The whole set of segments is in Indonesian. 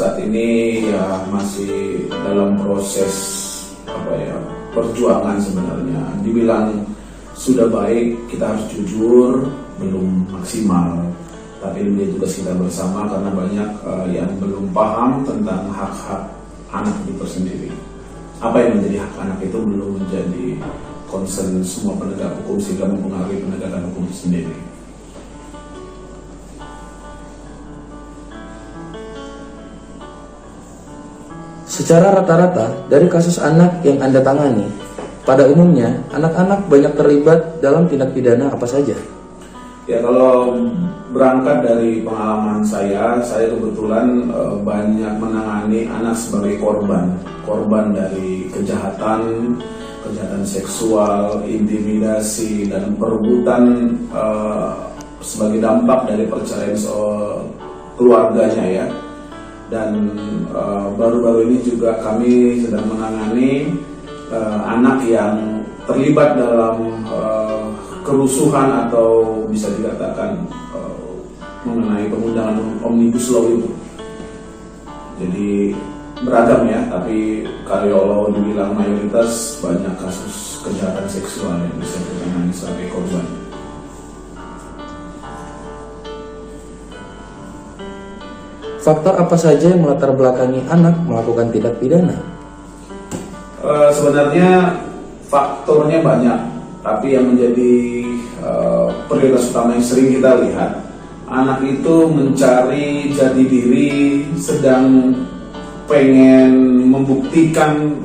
saat ini ya masih dalam proses perjuangan sebenarnya. Dibilang sudah baik, kita harus jujur, belum maksimal. Tapi ini menjadi tugas kita bersama karena banyak yang belum paham tentang hak-hak anak itu sendiri. Apa yang menjadi hak anak itu belum menjadi concern semua penegak hukum sehingga mempengaruhi penegakan hukum itu sendiri. Secara rata-rata, dari kasus anak yang Anda tangani, pada umumnya anak-anak banyak terlibat dalam tindak pidana apa saja? Ya, kalau berangkat dari pengalaman saya kebetulan banyak menangani anak sebagai korban dari kejahatan seksual, intimidasi, dan perebutan sebagai dampak dari perceraian keluarganya ya. Dan baru-baru ini juga kami sedang menangani anak yang terlibat dalam kerusuhan atau bisa dikatakan mengenai pengundangan Omnibus Law itu. Jadi beragam ya, tapi kalau dibilang mayoritas banyak kasus kejahatan seksual yang bisa ditangani sebagai korban. Faktor apa saja yang melatar belakangi anak melakukan tindak pidana? Sebenarnya faktornya banyak, tapi yang menjadi prioritas utama yang sering kita lihat, anak itu mencari jati diri, sedang pengen membuktikan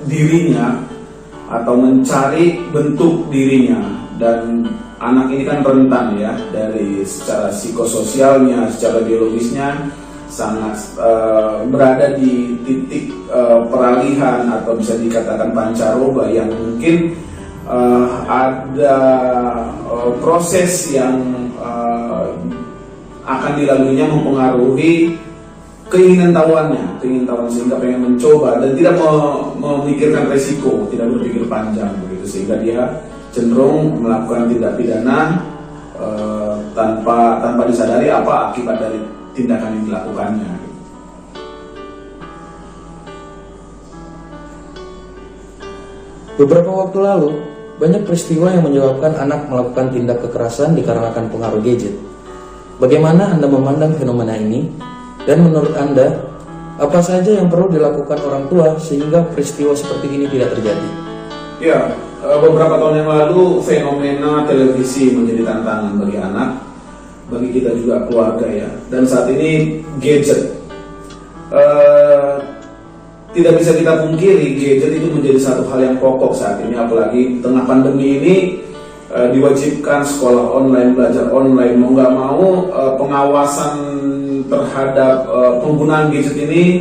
dirinya atau mencari bentuk dirinya. Dan anak ini kan rentan ya, dari secara psikososialnya, secara biologisnya sangat berada di titik peralihan atau bisa dikatakan pancaroba yang mungkin ada proses yang akan dilaluinya mempengaruhi keinginan tahuannya sehingga pengen mencoba dan tidak memikirkan resiko, tidak berpikir panjang begitu, sehingga dia cenderung melakukan tindak pidana tanpa disadari apa akibat dari tindakan yang dilakukannya. Beberapa waktu lalu, banyak peristiwa yang menyebabkan anak melakukan tindak kekerasan dikarenakan pengaruh gadget. Bagaimana Anda memandang fenomena ini? Dan menurut Anda, apa saja yang perlu dilakukan orang tua sehingga peristiwa seperti ini tidak terjadi? Ya, beberapa tahun yang lalu fenomena televisi menjadi tantangan bagi anak, bagi kita juga keluarga ya. Dan saat ini gadget, tidak bisa kita pungkiri gadget itu menjadi satu hal yang pokok saat ini, apalagi di tengah pandemi ini diwajibkan sekolah online, belajar online, mau nggak mau pengawasan terhadap penggunaan gadget ini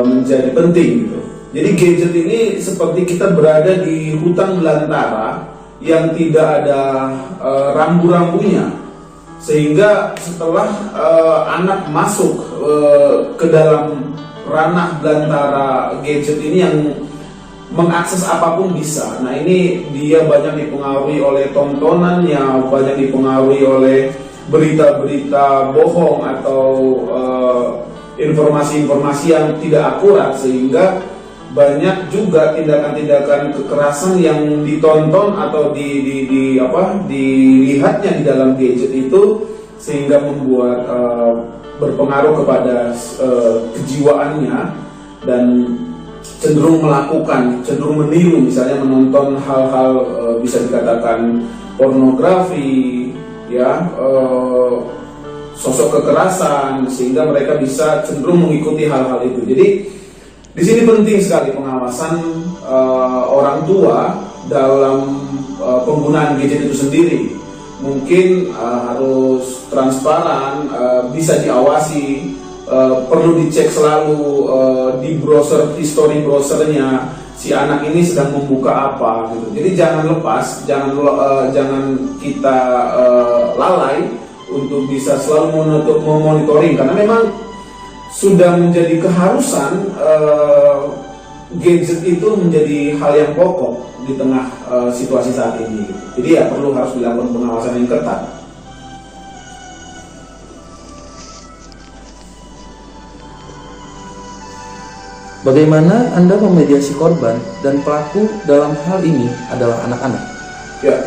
menjadi penting gitu. Jadi gadget ini seperti kita berada di hutan belantara yang tidak ada rambu-rambunya, sehingga setelah anak masuk ke dalam ranah belantara gadget ini yang mengakses apapun bisa. Nah, ini dia banyak dipengaruhi oleh tontonannya, banyak dipengaruhi oleh berita-berita bohong atau informasi-informasi yang tidak akurat, sehingga banyak juga tindakan-tindakan kekerasan yang ditonton atau dilihatnya di dalam gadget itu, sehingga membuat berpengaruh kepada kejiwaannya dan cenderung meniru, misalnya menonton hal-hal bisa dikatakan pornografi, ya, sosok kekerasan, sehingga mereka bisa cenderung mengikuti hal-hal itu. Jadi di sini penting sekali pengawasan orang tua dalam penggunaan gadget itu sendiri. Mungkin harus transparan, bisa diawasi, perlu dicek selalu di browser, history browsernya si anak ini sedang membuka apa gitu. Jadi jangan lepas, jangan kita lalai untuk bisa selalu memonitoring, karena memang sudah menjadi keharusan gadget itu menjadi hal yang pokok di tengah situasi saat ini. Jadi ya harus dilakukan pengawasan yang ketat. Bagaimana Anda memediasi korban dan pelaku dalam hal ini adalah anak-anak? Ya,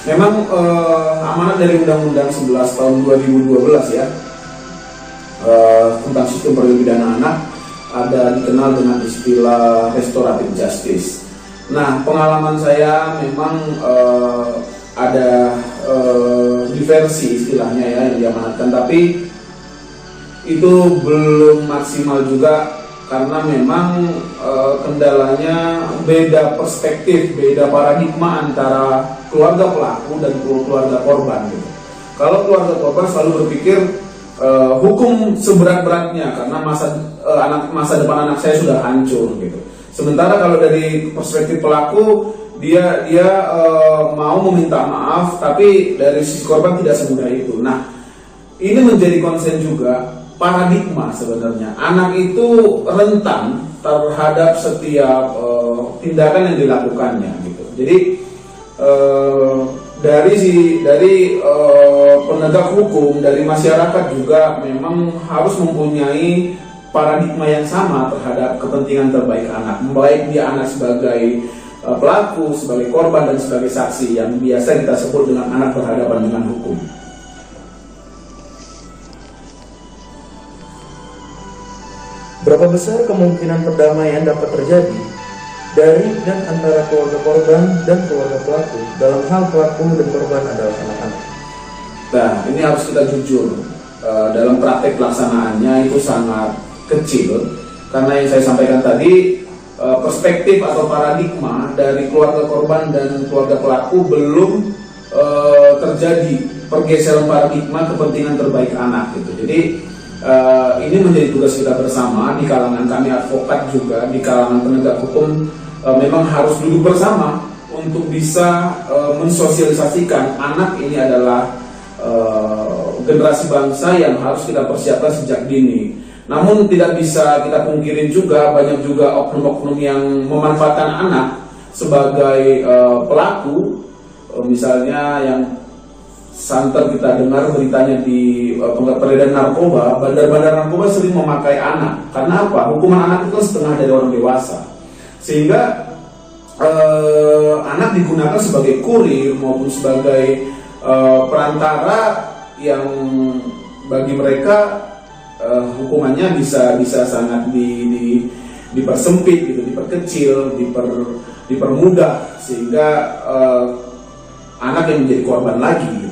memang amanat dari Undang-Undang 11 tahun 2012 ya, tentang sistem peradilan pidana anak ada dikenal dengan istilah restoratif justice. Nah, pengalaman saya memang ada diversi istilahnya ya yang diamanatkan, tapi itu belum maksimal juga karena memang kendalanya beda perspektif, beda paradigma antara keluarga pelaku dan keluarga korban gitu. Kalau keluarga korban selalu berpikir hukum seberat-beratnya karena masa depan anak saya sudah hancur gitu. Sementara kalau dari perspektif pelaku dia mau meminta maaf, tapi dari sisi korban tidak semudah itu. Nah, ini menjadi konsen juga paradigma sebenarnya. Anak itu rentan terhadap setiap tindakan yang dilakukannya gitu. Jadi dari penegak hukum, dari masyarakat juga memang harus mempunyai paradigma yang sama terhadap kepentingan terbaik anak, baik dia anak sebagai pelaku, sebagai korban, dan sebagai saksi yang biasa kita sebut dengan anak berhadapan dengan hukum. Berapa besar kemungkinan perdamaian dapat terjadi dari dan antara keluarga korban dan keluarga pelaku dalam hal pelaku dan korban adalah anak-anak? Nah, ini harus kita jujur, dalam praktek pelaksanaannya itu sangat kecil, karena yang saya sampaikan tadi, perspektif atau paradigma dari keluarga korban dan keluarga pelaku belum terjadi pergeseran paradigma kepentingan terbaik anak gitu. Jadi ini menjadi tugas kita bersama di kalangan kami advokat juga di kalangan penegak hukum, memang harus duduk bersama untuk bisa mensosialisasikan anak ini adalah generasi bangsa yang harus kita persiapkan sejak dini. Namun tidak bisa kita pungkirin juga banyak juga oknum-oknum yang memanfaatkan anak sebagai pelaku, misalnya yang santer kita dengar beritanya di peredaran narkoba, bandar-bandar narkoba sering memakai anak. Karena apa? Hukuman anak itu setengah dari orang dewasa, sehingga anak digunakan sebagai kurir maupun sebagai perantara yang bagi mereka hukumannya bisa sangat dipersempit gitu, diperkecil, dipermudah, sehingga anak yang menjadi korban lagi gitu.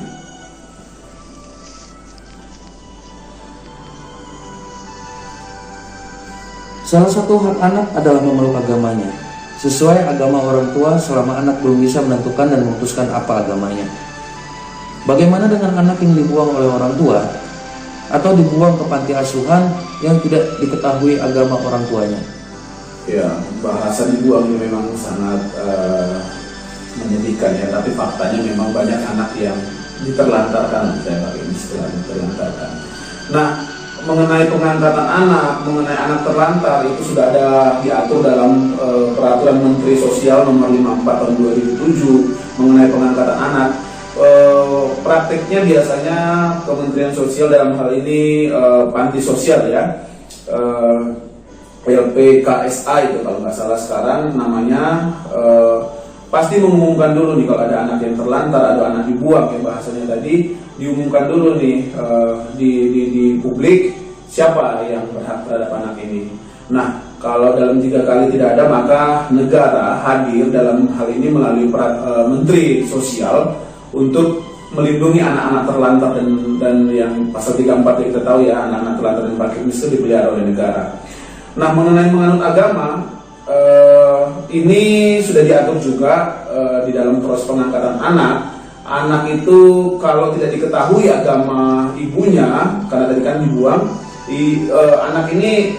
Salah satu hak anak adalah memeluk agamanya sesuai agama orang tua selama anak belum bisa menentukan dan memutuskan apa agamanya. Bagaimana dengan anak yang dibuang oleh orang tua atau dibuang ke panti asuhan yang tidak diketahui agama orang tuanya? Ya, bahasa dibuang ini memang sangat menyedihkan ya, tapi faktanya memang banyak anak yang diterlantarkan, saya pakai istilah diterlantarkan. Nah, mengenai pengangkatan anak, mengenai anak terlantar itu sudah ada diatur dalam Peraturan Menteri Sosial Nomor 54 Tahun 2007 mengenai pengangkatan anak. Prakteknya biasanya Kementerian Sosial dalam hal ini panti sosial ya, LPKSA itu kalau nggak salah sekarang namanya, pasti mengumumkan dulu nih kalau ada anak yang terlantar, ada anak dibuang ya bahasanya tadi, diumumkan dulu nih di publik siapa yang berhak terhadap anak ini. Nah, kalau dalam 3 kali tidak ada, maka negara hadir dalam hal ini melalui Menteri Sosial untuk melindungi anak-anak terlantar dan yang pasal 34 kita tahu ya, anak-anak terlantar dan fakir miskin dipelihara oleh negara. Nah, mengenai menganut agama, ini sudah diatur juga di dalam proses pengangkatan anak. Anak itu kalau tidak diketahui agama ibunya, karena tadi kan dibuang, anak ini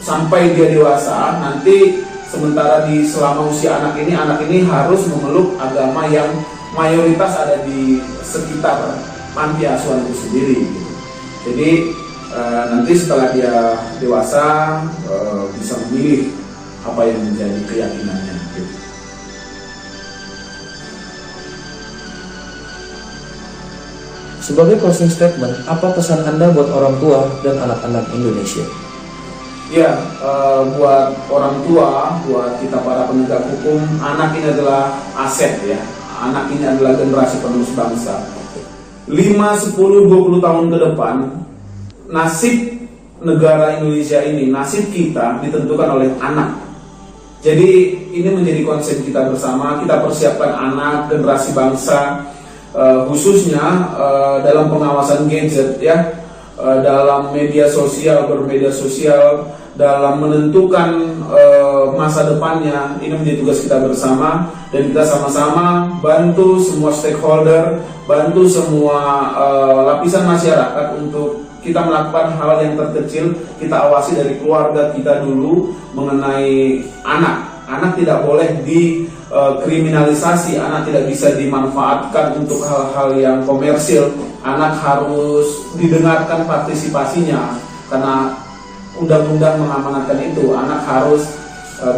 sampai dia dewasa nanti, sementara selama usia anak ini harus memeluk agama yang mayoritas ada di sekitar panti asuhan itu sendiri gitu. Jadi nanti setelah dia dewasa bisa memilih apa yang menjadi keyakinannya gitu. Sebagai closing statement, apa pesan Anda buat orang tua dan anak-anak Indonesia? Ya, buat orang tua, buat kita para penegak hukum, anak ini adalah aset ya. Anak ini adalah generasi penerus bangsa. 5, 10, 20 tahun ke depan, nasib negara Indonesia ini, nasib kita ditentukan oleh anak. Jadi ini menjadi konsen kita bersama, kita persiapkan anak, generasi bangsa, khususnya dalam pengawasan gadget ya, dalam media sosial, bermedia sosial, dalam menentukan masa depannya. Ini menjadi tugas kita bersama, dan kita sama-sama bantu semua stakeholder, bantu semua lapisan masyarakat untuk kita melakukan hal yang terkecil. Kita awasi dari keluarga kita dulu mengenai anak. Anak tidak boleh dikriminalisasi, anak tidak bisa dimanfaatkan untuk hal-hal yang komersil. Anak harus didengarkan partisipasinya, karena undang-undang mengamanatkan itu. Anak harus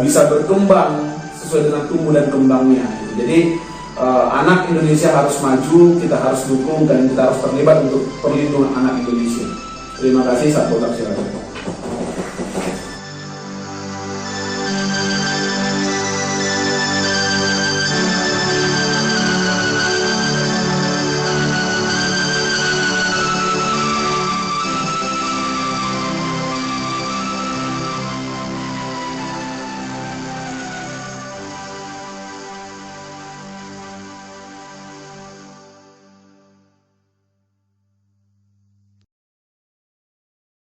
bisa berkembang sesuai dengan tumbuh dan kembangnya. Jadi anak Indonesia harus maju, kita harus dukung, dan kita harus terlibat untuk perlindungan anak Indonesia. Terima kasih, Satpol Pp.